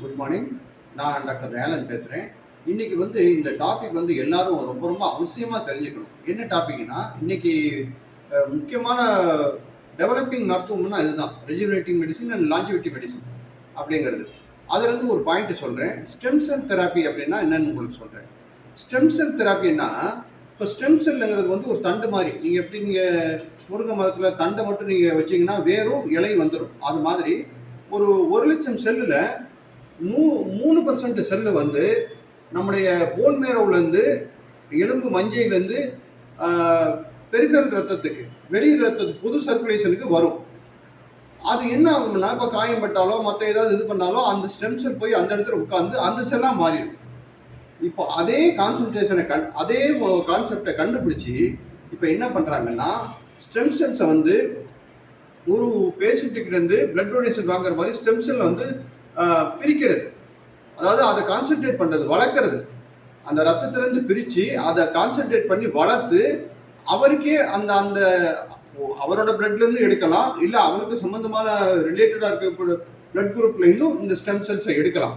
Good morning. நான் doctor Dayanand பேசுகிறேன். இன்னைக்கு இந்த டாபிக் எல்லாரும் ரொம்ப ரொம்ப அவசியமாக தெரிஞ்சுக்கணும். என்ன டாபிக்னா, இன்னைக்கு முக்கியமான டெவலப்பிங் மருத்துவம்னா இதுதான், ரெஜுனேட்டிங் மெடிசின் அண்ட் லாஞ்சிவிட்டி மெடிசின் அப்படிங்கிறது. அதுலேருந்து ஒரு பாயிண்ட் சொல்கிறேன். ஸ்டெம் செல் தெராப்பி அப்படின்னா என்னன்னு உங்களுக்கு சொல்கிறேன். ஸ்டெம் செல் தெராப்பின்னா, இப்போ ஸ்டெம் செல்லுங்கிறது ஒரு தண்டு மாதிரி. நீங்கள் முருங்கை மரத்தில் தண்டை மட்டும் நீங்கள் வச்சிங்கன்னா வேரும் இலை வந்துடும். அது மாதிரி ஒரு 1,00,000 செல்லில் 3% செல்லு நம்முடைய போன் மேரோவிலேருந்து, எலும்பு மஞ்சையிலேருந்து பெரிஃபெரல் ரத்தத்துக்கு, வெளி ரத்தத்துக்கு, புது சர்க்குலேஷனுக்கு வரும். அது என்ன ஆகும்னா, இப்போ காயம் பட்டாலோ மற்ற ஏதாவது இது பண்ணாலும் அந்த ஸ்டெம் செல் போய் அந்த இடத்துல உட்காந்து அந்த செல்லாக மாறிடும். இப்போ அதே கான்சன்ட்ரேஷனை அதே கான்செப்டை கண்டுபிடிச்சி இப்போ என்ன பண்ணுறாங்கன்னா, ஸ்டெம் செல்ஸை ஒரு பேஷண்ட்டுக்கிட்டேருந்து பிளட் டொனேஷன் வாங்குற மாதிரி ஸ்டெம் செல்லை பிரிக்கிறது. அதாவது அதை கான்சென்ட்ரேட் பண்ணுறது, வளர்க்குறது. அந்த ரத்தத்திலேருந்து பிரித்து அதை கான்சென்ட்ரேட் பண்ணி வளர்த்து அவருக்கே அந்த அந்த அவரோட பிளட்லேருந்து எடுக்கலாம், இல்லை அவருக்கு சம்மந்தமான ரிலேட்டடாக இருக்க பிளட் குரூப்லேருந்தும் இந்த ஸ்டெம் செல்ஸை எடுக்கலாம்.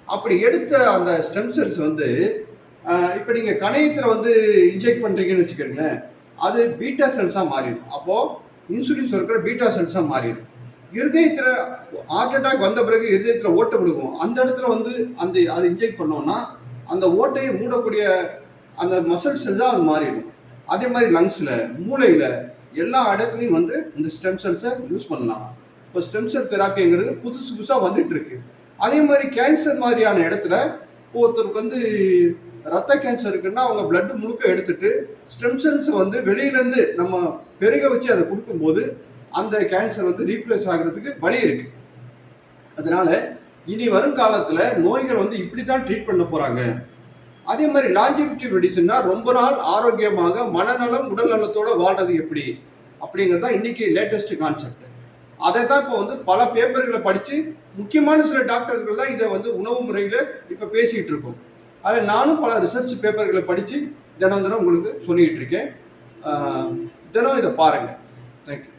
அப்படி எடுத்த அந்த ஸ்டெம் செல்ஸ் இப்போ நீங்கள் கணையத்தில் இன்ஜெக்ட் பண்ணுறீங்கன்னு வச்சுக்கிறீங்களேன், அது பீட்டா செல்ஸாக மாறிடும். அப்போது இன்சுலின் சுரக்கிற பீட்டா செல்ஸாக மாறிடும். இருதயத்தில் ஹார்ட் அட்டாக் வந்த பிறகு இருதயத்தில் ஓட்டை விடுவோம். அந்த இடத்துல அந்த அதை இன்ஜெக்ட் பண்ணோம்னா அந்த ஓட்டையை மூடக்கூடிய அந்த மசில் செல்ஸாக அது மாறிடும். அதே மாதிரி லங்ஸில், மூளையில், எல்லா இடத்துலையும் இந்த ஸ்டெம் செல்ஸை யூஸ் பண்ணலாம். இப்போ ஸ்டெம் செல் தெராப்பிங்கிறது புதுசு புதுசாக வந்துட்டு இருக்கு. அதே மாதிரி கேன்சர் மாதிரியான இடத்துல ஒருத்தருக்கு ரத்த கேன்சர் இருக்குன்னா அவங்க பிளட் முழுக்க எடுத்துட்டு ஸ்டெம் செல்ஸை வெளியிலேருந்து நம்ம பெருக வச்சு அதை கொடுக்கும்போது அந்த கேன்சர் ரீப்ளேஸ் ஆகிறதுக்கு வழி இருக்கு. அதனால இனி வருங்காலத்தில் நோய்கள் இப்படி தான் ட்ரீட் பண்ண போகிறாங்க. அதே மாதிரி லாஞ்சிவிட்டி மெடிசன்னா ரொம்ப நாள் ஆரோக்கியமாக மனநலம் உடல் நலத்தோடு வாழ்றது எப்படி அப்படிங்கிறது தான் இன்னைக்கு லேட்டஸ்ட் கான்செப்ட். அதை தான் இப்போ பல பேப்பர்களை படித்து முக்கியமான சில டாக்டர்கள் தான் இதை உணவு முறையில் இப்போ பேசிகிட்டு இருக்கோம். அதில் நானும் பல ரிசர்ச் பேப்பர்களை படித்து தினம் தினம் உங்களுக்கு சொல்லிக்கிட்டு இருக்கேன். தினம் இதை பாருங்கள். தேங்க்யூ.